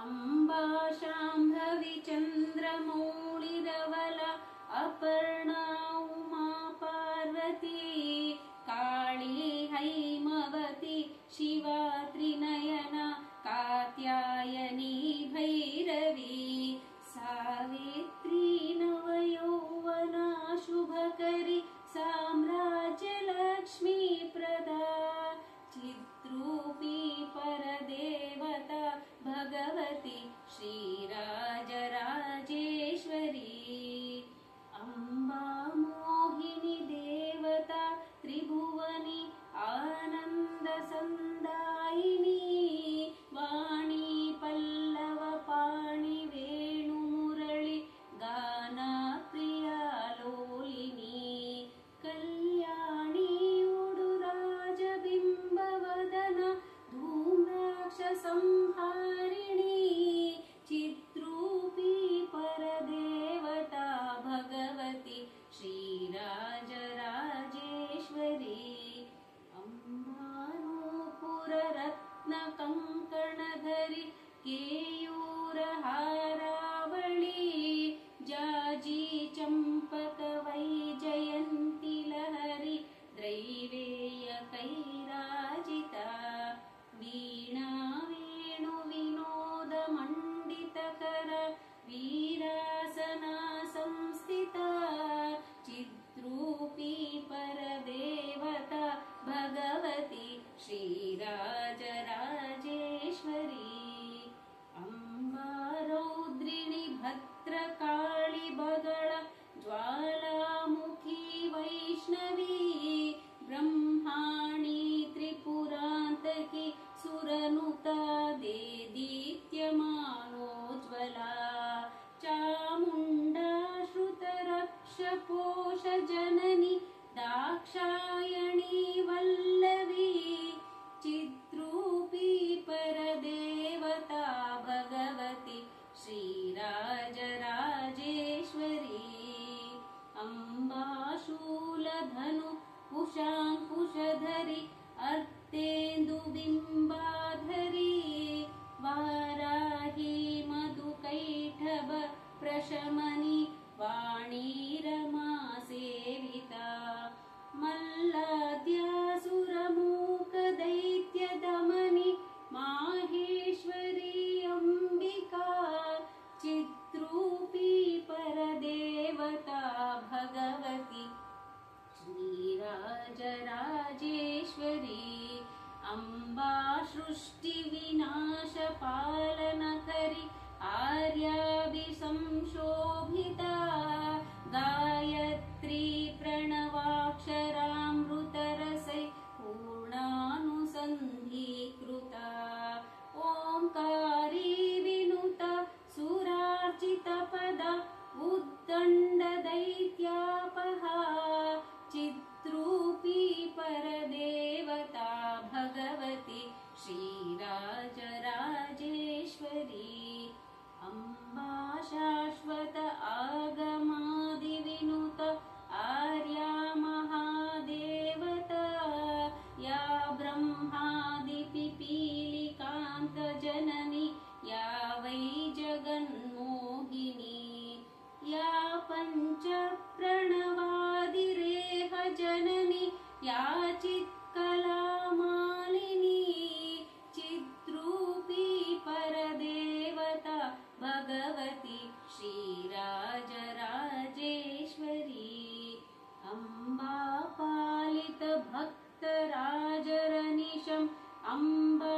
अम्बा शाम्भवी चन्द्रमौळिरवला अपर्णा उमा पार्वती काळी हैमवती शिवा त्रिनयना कात्यायनी भैरवी सावित्री नवयौवना शुभकरी साम्राज्यलक्ष्मी प्रदा चिद्रूपी परदेवता भगवती श्रीराजराजेश्वरी अम्बा मोहिनी देवता त्रिभुवनी आनन्दसन्दायिनी वाणी पल्लव पाणि वेणुमुरळि गाना प्रिया लोलिनी कल्याणी उडुराजबिम्बवदना धूम्राक्षसंहारिणी चिद्रूपी परदेवता भगवती श्रीराजराजेश्वरी अम्बानूपुररत्नकङ्कणधरि केयूरहारावळी जाजी चम्पक वैजयन्ती लहरी दैवेयकैराजिता वीणा वेणुविनोदमण्डितकर वीरासना संस्थिता चिद्रूपी परदेवता भगवती श्रीराजराजेश्वरी अम्बा रौद्रिणी भद्रकाळी बगळ ज्वालामुखी वैष्णवी ब्रह्माणी त्रिपुरान्तकी सुरनुता देदीप्यमानोज्ज्वला चामुण्डा श्रुतरक्षपोषजननी दाक्षायणी वल्लवी चिद्रूपी परदेवता भगवती श्रीराजराजेश्वरी अम्बा शूलधनु कुशाङ्कुशधरि अर्तेन्दुबिम्बाधरी वाराही मधुकैटभ प्रशमनी वाणी रमा सेविता मल्लाद्यासुरमूकदैत्यदमनी माहेश्वरी अम्बिका चिद्रूपी परदेवता भगवती श्रीराजराजेश्वरी अम्बा सृष्टिविनाशपालनकरी आर्याभिसंशोभिता गायत्री प्रणवाक्षरामृतरसै पूर्णानुसन्धीकृता ओंकारी विनुता सुरार्चितपदा उद्दण्डदैत्यापहा चिद्रूपी परदेवता भगवती श्रीराजराजेश्वरी अम्बा शाश्वत आगमादिविनुत आर्या महादेवता या ब्रह्मादिपिपीलिकान्तजननी या वै जगन्मोहिनी या पञ्चप्रणवादिरेहजननी या चित्कलामालिनी चिद्रूपी परदेवता भगवती श्रीराजराजेश्वरी अम्बा पालित भक्तराजरनिशम् अम्बा